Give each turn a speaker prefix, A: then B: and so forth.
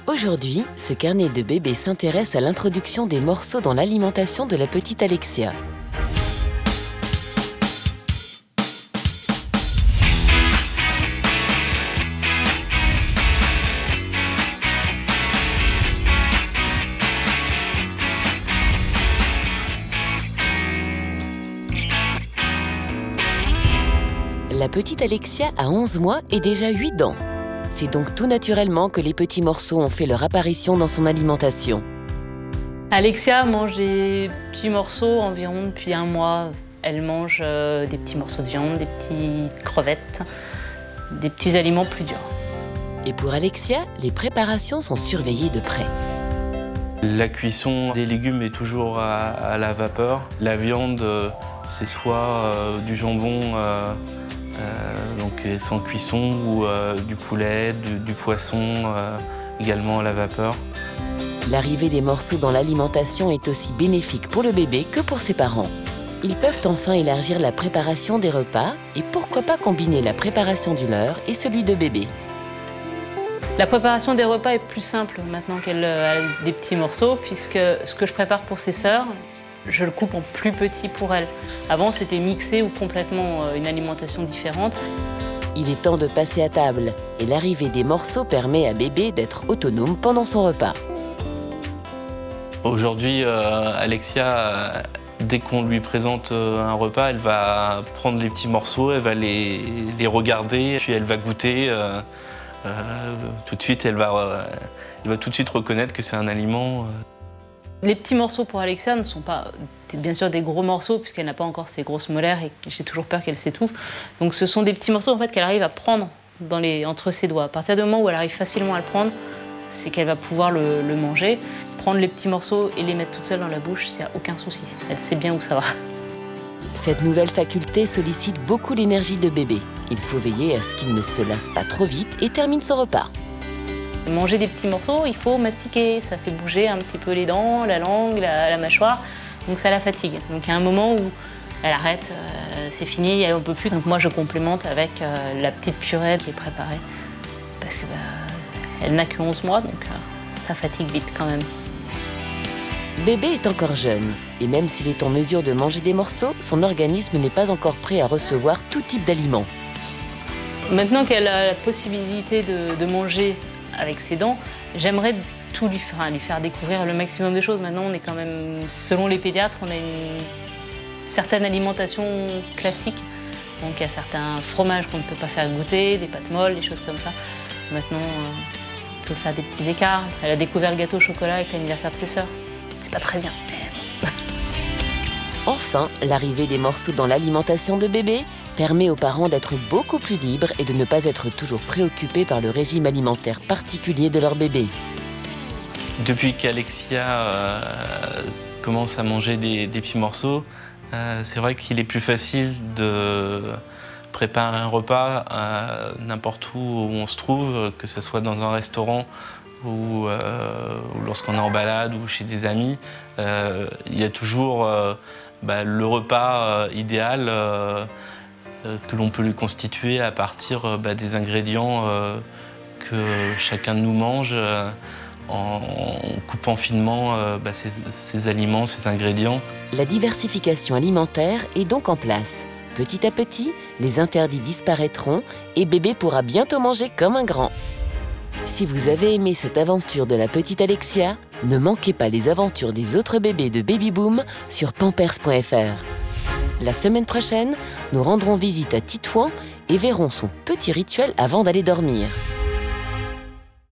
A: Aujourd'hui, ce carnet de bébé s'intéresse à l'introduction des morceaux dans l'alimentation de la petite Alexia. La petite Alexia a 11 mois et déjà 8 dents. C'est donc tout naturellement que les petits morceaux ont fait leur apparition dans son alimentation.
B: Alexia mange des petits morceaux environ depuis 1 mois. Elle mange des petits morceaux de viande, des petites crevettes, des petits aliments plus durs.
A: Et pour Alexia, les préparations sont surveillées de près.
C: La cuisson des légumes est toujours à la vapeur. La viande, c'est soit du jambon donc sans cuisson ou du poulet, du poisson également à la vapeur.
A: L'arrivée des morceaux dans l'alimentation est aussi bénéfique pour le bébé que pour ses parents. Ils peuvent enfin élargir la préparation des repas et pourquoi pas combiner la préparation du leur et celui de bébé.
B: La préparation des repas est plus simple maintenant qu'elle a des petits morceaux puisque ce que je prépare pour ses sœurs, je le coupe en plus petit pour elle. Avant, c'était mixé ou complètement une alimentation différente.
A: Il est temps de passer à table et l'arrivée des morceaux permet à bébé d'être autonome pendant son repas.
C: Aujourd'hui, Alexia, dès qu'on lui présente un repas, elle va prendre les petits morceaux, elle va les regarder, puis elle va goûter. Tout de suite, elle va tout de suite reconnaître que c'est un aliment.
B: Les petits morceaux pour Alexia ne sont pas bien sûr des gros morceaux puisqu'elle n'a pas encore ses grosses molaires et j'ai toujours peur qu'elle s'étouffe. Donc ce sont des petits morceaux en fait, qu'elle arrive à prendre entre ses doigts. À partir du moment où elle arrive facilement à le prendre, c'est qu'elle va pouvoir le manger. Prendre les petits morceaux et les mettre toute seule dans la bouche, il n'y a aucun souci. Elle sait bien où ça va.
A: Cette nouvelle faculté sollicite beaucoup l'énergie de bébé. Il faut veiller à ce qu'il ne se lasse pas trop vite et termine son repas.
B: Manger des petits morceaux, il faut mastiquer. Ça fait bouger un petit peu les dents, la langue, la mâchoire. Donc ça la fatigue. Donc il y a un moment où elle arrête, c'est fini, elle n'en peut plus. Donc moi je complémente avec la petite purée qui est préparée. Parce que elle n'a que 11 mois, donc ça fatigue vite quand même.
A: Bébé est encore jeune. Et même s'il est en mesure de manger des morceaux, son organisme n'est pas encore prêt à recevoir tout type d'aliments.
B: Maintenant qu'elle a la possibilité de manger avec ses dents, j'aimerais tout lui faire découvrir le maximum de choses. Maintenant, on est quand même, selon les pédiatres, on a une certaine alimentation classique. Donc il y a certains fromages qu'on ne peut pas faire goûter, des pâtes molles, des choses comme ça. Maintenant, on peut faire des petits écarts. Elle a découvert le gâteau au chocolat avec l'anniversaire de ses sœurs. C'est pas très bien.
A: Enfin, l'arrivée des morceaux dans l'alimentation de bébé permet aux parents d'être beaucoup plus libres et de ne pas être toujours préoccupés par le régime alimentaire particulier de leur bébé.
C: Depuis qu'Alexia commence à manger des petits morceaux, c'est vrai qu'il est plus facile de préparer un repas n'importe où on se trouve, que ce soit dans un restaurant ou lorsqu'on est en balade ou chez des amis. Il y a toujours le repas idéal que l'on peut lui constituer à partir des ingrédients que chacun de nous mange en coupant finement ces aliments, ces ingrédients.
A: La diversification alimentaire est donc en place. Petit à petit, les interdits disparaîtront et bébé pourra bientôt manger comme un grand. Si vous avez aimé cette aventure de la petite Alexia, ne manquez pas les aventures des autres bébés de Baby Boom sur pampers.fr. La semaine prochaine, nous rendrons visite à Titouan et verrons son petit rituel avant d'aller dormir.